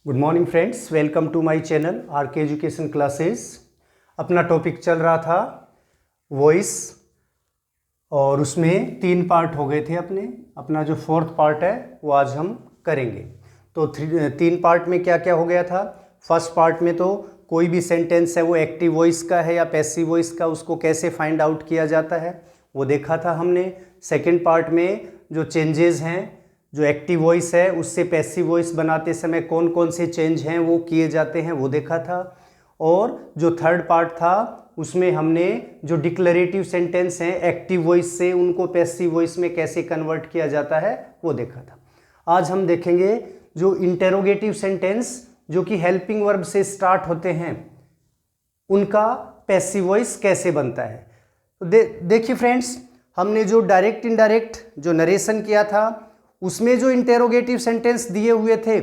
Good morning friends, welcome to my channel R K education classes. अपना topic चल रहा था वॉइस और उसमें 3 पार्ट हो गए थे अपना जो 4th पार्ट है वो आज हम करेंगे। तो 3 पार्ट में क्या क्या हो गया था। फर्स्ट पार्ट में तो कोई भी सेंटेंस है वो एक्टिव वॉइस का है या पैसिव वॉइस का, उसको कैसे फाइंड आउट किया जाता है वो देखा था हमने। सेकेंड पार्ट में जो चेंजेस हैं, जो एक्टिव वॉइस है उससे पैसिव वॉइस बनाते समय कौन कौन से चेंज हैं वो किए जाते हैं वो देखा था। और जो थर्ड पार्ट था उसमें हमने जो डिक्लरेटिव सेंटेंस हैं एक्टिव वॉइस से उनको पैसिव वॉइस में कैसे कन्वर्ट किया जाता है वो देखा था। आज हम देखेंगे जो इंटेरोगेटिव सेंटेंस जो कि हेल्पिंग वर्ब से स्टार्ट होते हैं उनका पैसिव वॉइस कैसे बनता है। तो देखिए फ्रेंड्स, हमने जो डायरेक्ट इनडायरेक्ट जो नरेशन किया था उसमें जो इंटेरोगेटिव सेंटेंस दिए हुए थे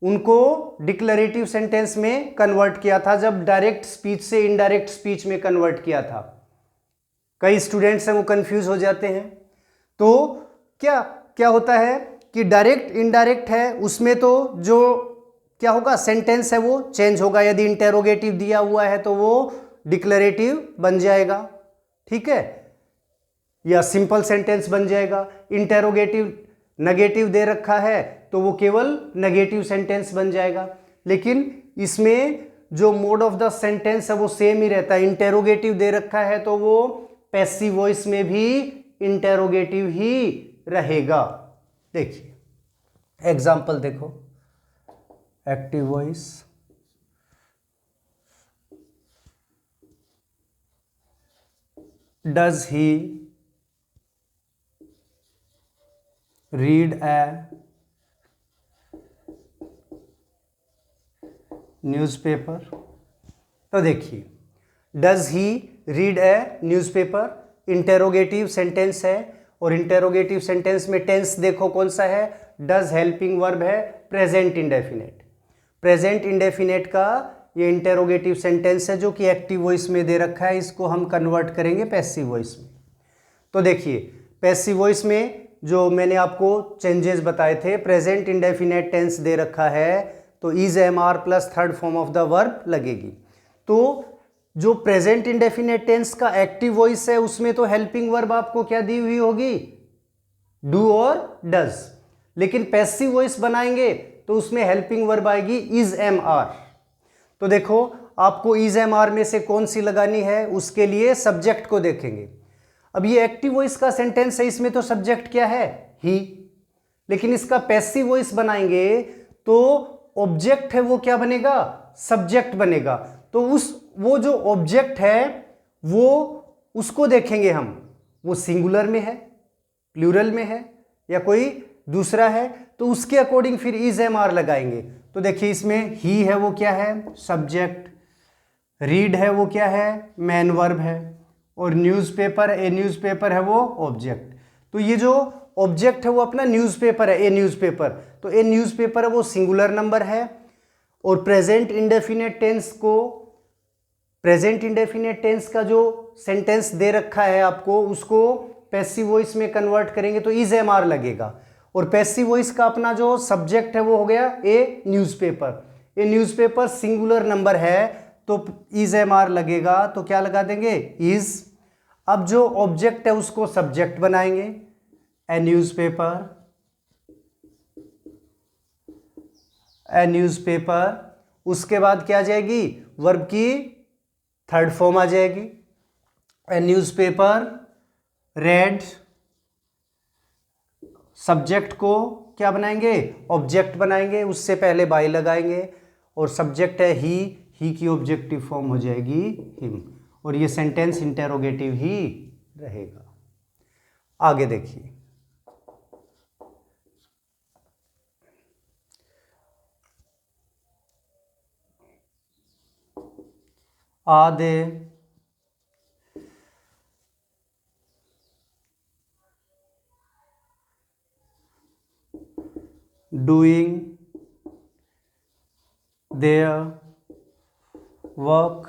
उनको डिक्लरेटिव सेंटेंस में कन्वर्ट किया था, जब डायरेक्ट स्पीच से इनडायरेक्ट स्पीच में कन्वर्ट किया था। कई स्टूडेंट्स हैं वो कंफ्यूज हो जाते हैं। तो क्या क्या होता है कि डायरेक्ट इनडायरेक्ट है उसमें तो जो क्या होगा सेंटेंस है वो चेंज होगा। यदि इंटेरोगेटिव दिया हुआ है तो वो डिक्लरेटिव बन जाएगा, ठीक है, या सिंपल सेंटेंस बन जाएगा। इंटेरोगेटिव नेगेटिव दे रखा है तो वो केवल नेगेटिव सेंटेंस बन जाएगा। लेकिन इसमें जो मोड ऑफ द सेंटेंस है वो सेम ही रहता है। इंटेरोगेटिव दे रखा है तो वो पैसिव वॉइस में भी इंटेरोगेटिव ही रहेगा। देखिए एग्जांपल देखो, active voice, does he read a newspaper. तो देखिए does he read A newspaper interrogative sentence है और इंटेरोगेटिव सेंटेंस में टेंस देखो कौन सा है, डज हेल्पिंग वर्ब है प्रेजेंट इंडेफिनेट। प्रेजेंट इंडेफिनेट का ये इंटेरोगेटिव सेंटेंस है जो कि एक्टिव वॉइस में दे रखा है, इसको हम कन्वर्ट करेंगे पैसिव वॉइस में। तो देखिए पैसिव वॉइस में जो मैंने आपको चेंजेस बताए थे, प्रेजेंट इंडेफिनेट टेंस दे रखा है तो is am are plus third form of the verb लगेगी। तो जो प्रेजेंट इंडेफिनेट टेंस का एक्टिव वॉइस है उसमें तो हेल्पिंग वर्ब आपको क्या दी हुई होगी, डू और डज। लेकिन पैसिव वॉइस बनाएंगे तो उसमें हेल्पिंग वर्ब आएगी इज एम आर। तो देखो आपको इज एम आर में से कौन सी लगानी है, उसके लिए सब्जेक्ट को देखेंगे। अब ये एक्टिव वॉइस का सेंटेंस है, इसमें तो सब्जेक्ट क्या है, ही। लेकिन इसका पैसिव वॉइस बनाएंगे तो ऑब्जेक्ट है वो क्या बनेगा, सब्जेक्ट बनेगा। तो वो जो ऑब्जेक्ट है वो उसको देखेंगे हम, वो सिंगुलर में है, प्लूरल में है या कोई दूसरा है, तो उसके अकॉर्डिंग फिर इज एम आर लगाएंगे। तो देखिए इसमें ही है वो क्या है, सब्जेक्ट, रीड है वो क्या है, मैन वर्ब है, और न्यूज़पेपर ए न्यूज़पेपर है वो ऑब्जेक्ट। तो ये जो ऑब्जेक्ट है वो अपना न्यूज़पेपर है, ए न्यूज़पेपर। तो ए न्यूज़पेपर है वो सिंगुलर नंबर है। और प्रेजेंट इंडेफिनेट टेंस को, प्रेजेंट इंडेफिनेट टेंस का जो सेंटेंस दे रखा है आपको उसको पैसिव वॉइस में कन्वर्ट करेंगे तो इज एम आर लगेगा। और पैसिव वॉइस का अपना जो सब्जेक्ट है वो हो गया ए न्यूज़पेपर। ए न्यूज़पेपर सिंगुलर नंबर है तो इज एम आर लगेगा, तो क्या लगा देंगे, इज। अब जो ऑब्जेक्ट है उसको सब्जेक्ट बनाएंगे, ए न्यूज़पेपर, ए न्यूज़पेपर। उसके बाद क्या आ जाएगी, वर्ब की थर्ड फॉर्म आ जाएगी, ए न्यूज़पेपर रेड। सब्जेक्ट को क्या बनाएंगे, ऑब्जेक्ट बनाएंगे, उससे पहले बाय लगाएंगे, और सब्जेक्ट है ही की ऑब्जेक्टिव फॉर्म हो जाएगी हिम, और ये सेंटेंस इंटेरोगेटिव ही रहेगा। आगे देखिए, are they doing their work,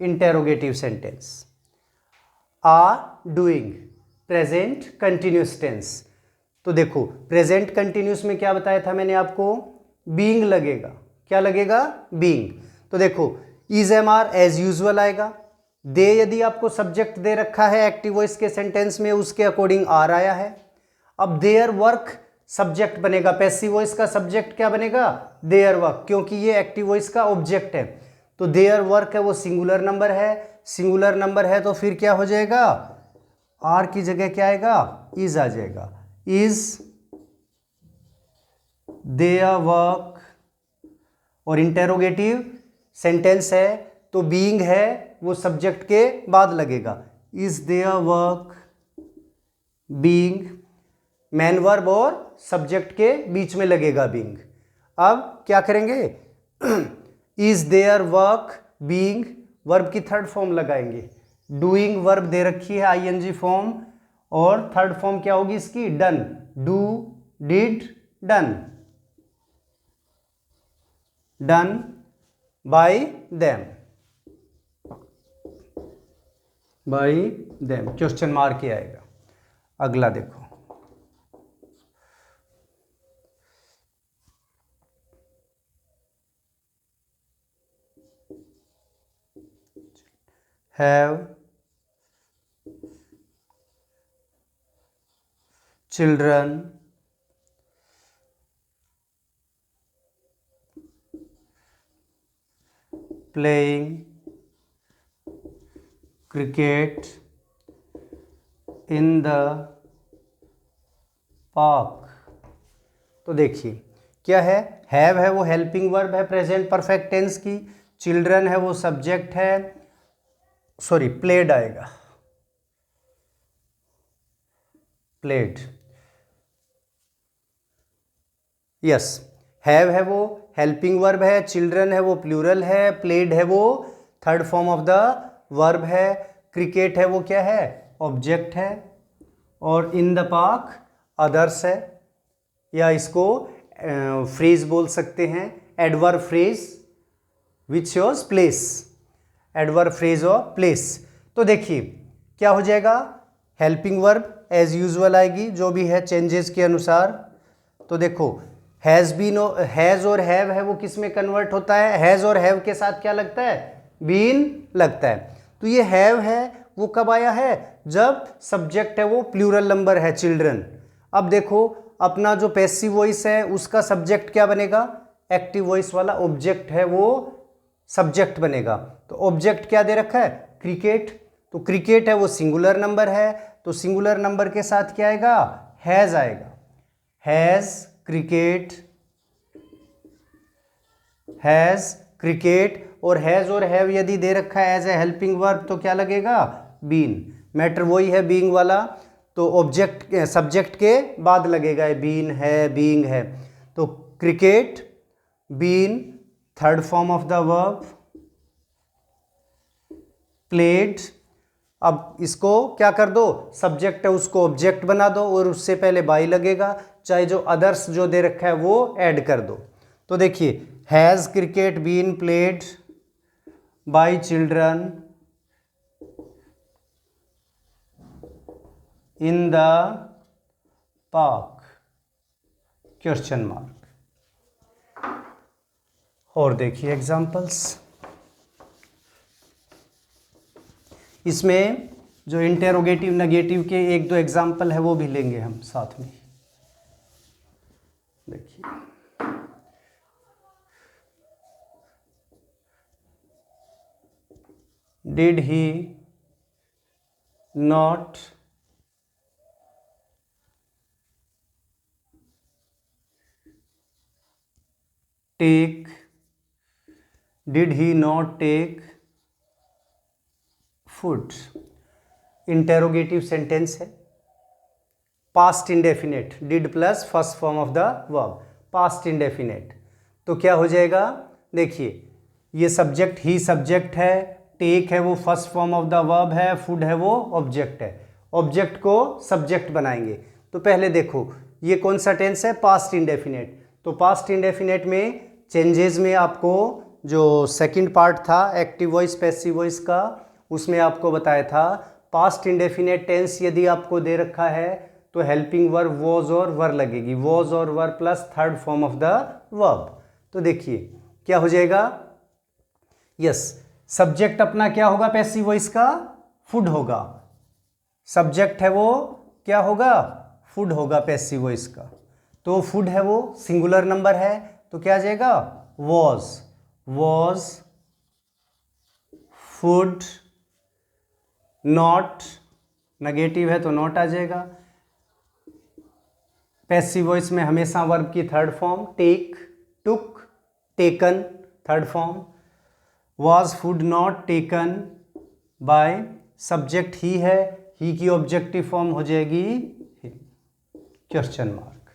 interrogative sentence. Are doing present continuous tense. तो देखो प्रेजेंट कंटिन्यूस में क्या बताया था मैंने आपको, बीइंग लगेगा, क्या लगेगा, बीइंग। तो देखो is am are as usual आएगा। दे यदि आपको सब्जेक्ट दे रखा है एक्टिव वॉइस के सेंटेंस में, उसके अकॉर्डिंग आर आया है। अब देयर वर्क सब्जेक्ट बनेगा, पैसिव वॉइस का सब्जेक्ट क्या बनेगा, देयर वर्क, क्योंकि ये एक्टिव वॉइस का ऑब्जेक्ट है। तो देयर वर्क है वो सिंगुलर नंबर है, सिंगुलर नंबर है तो फिर क्या हो जाएगा, आर की जगह क्या आएगा, इज आ जाएगा। इज देयर वर्क, और इंटेरोगेटिव सेंटेंस है तो बीइंग है वो सब्जेक्ट के बाद लगेगा। Is there work being, main verb और सब्जेक्ट के बीच में लगेगा बीइंग। अब क्या करेंगे, is there work being, verb की थर्ड फॉर्म लगाएंगे। डूइंग वर्ब दे रखी है आईएनजी फॉर्म, और थर्ड फॉर्म क्या होगी इसकी, done, do did done, done by them, by them, question mark ही आएगा। अगला देखो, have children playing cricket in the park। तो देखिए क्या है, हैव है वो हेल्पिंग वर्ब है प्रेजेंट परफेक्ट टेंस की, चिल्ड्रन है वो सब्जेक्ट है, सॉरी प्लेड आएगा, प्लेड, यस। हैव है वो हेल्पिंग वर्ब है, चिल्ड्रन है वो प्लूरल है, प्लेड है वो third form of the verb है, क्रिकेट है वो क्या है, ऑब्जेक्ट है, और इन द पार्क अदर्स है, या इसको फ्रेज बोल सकते हैं, adverb phrase which shows place, adverb phrase और प्लेस। तो देखिए क्या हो जाएगा, हेल्पिंग वर्ब एज यूजुअल आएगी जो भी है चेंजेस के अनुसार। तो देखो हैज़ बीन, हैज़ और हैव है वो किस में कन्वर्ट होता है, हैज़ और हैव के साथ क्या लगता है, बीन लगता है। तो ये हैव है वो कब आया है, जब सब्जेक्ट है वो प्लूरल नंबर है, चिल्ड्रन। अब देखो अपना जो पैसिव वॉइस है उसका सब्जेक्ट क्या बनेगा, एक्टिव वॉइस वाला ऑब्जेक्ट है वो सब्जेक्ट बनेगा। तो ऑब्जेक्ट क्या दे रखा है, क्रिकेट, तो क्रिकेट है वो सिंगुलर नंबर है, तो सिंगुलर नंबर के साथ क्या आएगा, हैज़ आएगा, हैज़ क्रिकेट, हैज़ क्रिकेट, और हैज़ और हैव यदि दे रखा है एज ए हेल्पिंग वर्ब तो क्या लगेगा, बीन, मैटर वही है बीइंग वाला, तो ऑब्जेक्ट सब्जेक्ट के बाद लगेगा, बीन है बीइंग है। तो cricket been third form of the verb, played, अब इसको क्या कर दो, सब्जेक्ट है उसको ऑब्जेक्ट बना दो और उससे पहले बाई लगेगा, चाहे जो अदर्स जो दे रखा है वो ऐड कर दो। तो देखिए has cricket been played by children in the park, question mark. और देखिए एग्जांपल्स, इसमें जो इंटेरोगेटिव नेगेटिव के एक दो एग्जांपल है वो भी लेंगे हम साथ में। देखिए did he not take, did he not take food, interrogative sentence है, past indefinite, did plus first form of the verb, past indefinite. तो क्या हो जाएगा, देखिए ये सब्जेक्ट ही सब्जेक्ट है, टेक है वो first form of the verb है, फूड है वो ऑब्जेक्ट है, ऑब्जेक्ट को सब्जेक्ट बनाएंगे। तो पहले देखो ये कौन सा टेंस है, पास्ट इंडेफिनेट। तो पास्ट इंडेफिनेट में चेंजेस में आपको जो सेकंड पार्ट था एक्टिव वॉइस पैसिव वॉइस का, उसमें आपको बताया था पास्ट इंडेफिनेट टेंस यदि आपको दे रखा है तो हेल्पिंग वर्ब वॉज और वर लगेगी, वॉज और वर plus third form of the verb. तो देखिए क्या हो जाएगा? यस, सब्जेक्ट अपना क्या होगा पैसिव वॉइस का? फूड होगा। सब्जेक्ट है वो क्या होगा? फूड होगा पैसिव वॉइस का। तो फूड है वो सिंगुलर नंबर है, तो क्या आ जाएगा? Was food. नॉट नेगेटिव है तो नॉट आ जाएगा। पैसिव वॉइस में हमेशा वर्ब की third form take, took, taken third form. Was food not taken by, subject he है, ही की ऑब्जेक्टिव फॉर्म हो जाएगी क्वेश्चन मार्क।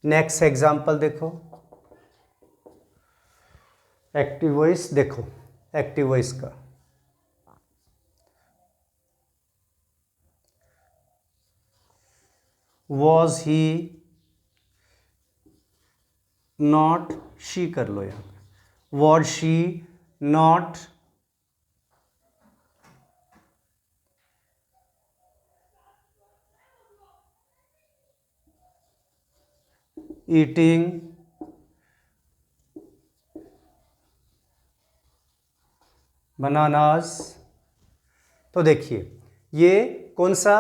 नेक्स्ट एग्जांपल देखो, एक्टिव वॉइस देखो, एक्टिव वॉइस का वॉज ही नॉट, शी कर लो यहाँ, was she not eating bananas. तो देखिए ये कौन सा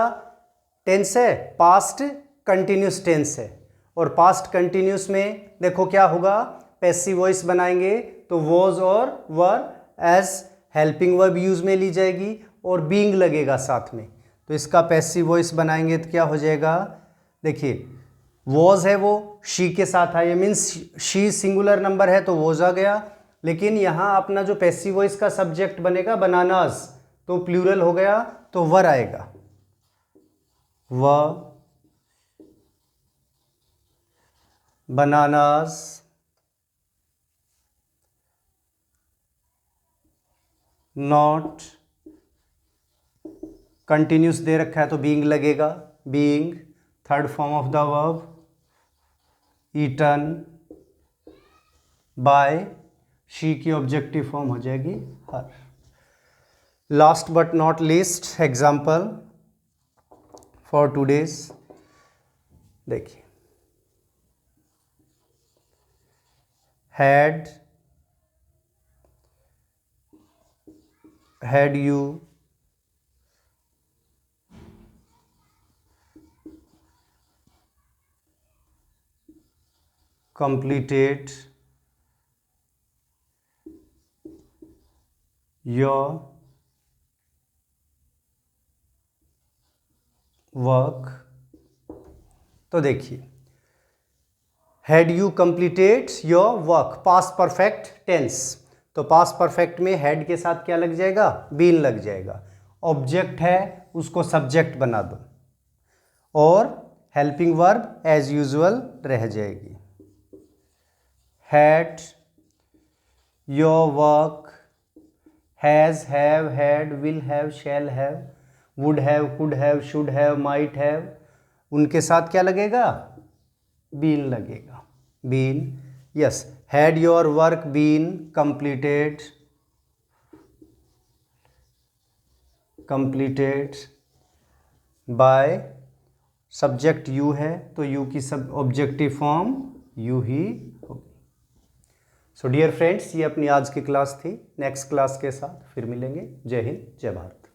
टेंस है? पास्ट कंटिन्यूस टेंस है। और पास्ट कंटिन्यूस में देखो क्या होगा? पैसिव वॉइस बनाएंगे तो वॉज और were as helping verb use में ली जाएगी और बीइंग लगेगा साथ में। तो इसका पैसिव वॉइस बनाएंगे तो क्या हो जाएगा? देखिए वॉज है वो शी के साथ आया, मीन्स शी सिंगुलर नंबर है तो वॉज आ गया। लेकिन यहाँ अपना जो पैसिव वॉइस का सब्जेक्ट बनेगा बनानास, तो प्लूरल हो गया तो वर आएगा। व बनानास नॉट, कंटिन्यूस दे रखा है तो बीइंग लगेगा, being third form of the verb, eaten by, she की ऑब्जेक्टिव फॉर्म हो जाएगी her. Last but not least example for today's देखिए, had you completed your work। तो देखिए had you completed your work, past perfect tense, तो past perfect में had के साथ क्या लग जाएगा? बीन लग जाएगा। ऑब्जेक्ट है उसको सब्जेक्ट बना दो और हेल्पिंग वर्ब एज यूजुअल रह जाएगी। Had your work, has, have, had, will have, shall have, would have, could have, should have, might have, उनके साथ क्या लगेगा? बीन लगेगा। Been, yes, had your work been completed, completed by, subject you है तो you की सब objective form you ही होगी। सो डियर फ्रेंड्स, ये अपनी आज की क्लास थी। नेक्स्ट क्लास के साथ फिर मिलेंगे। जय हिंद, जय भारत।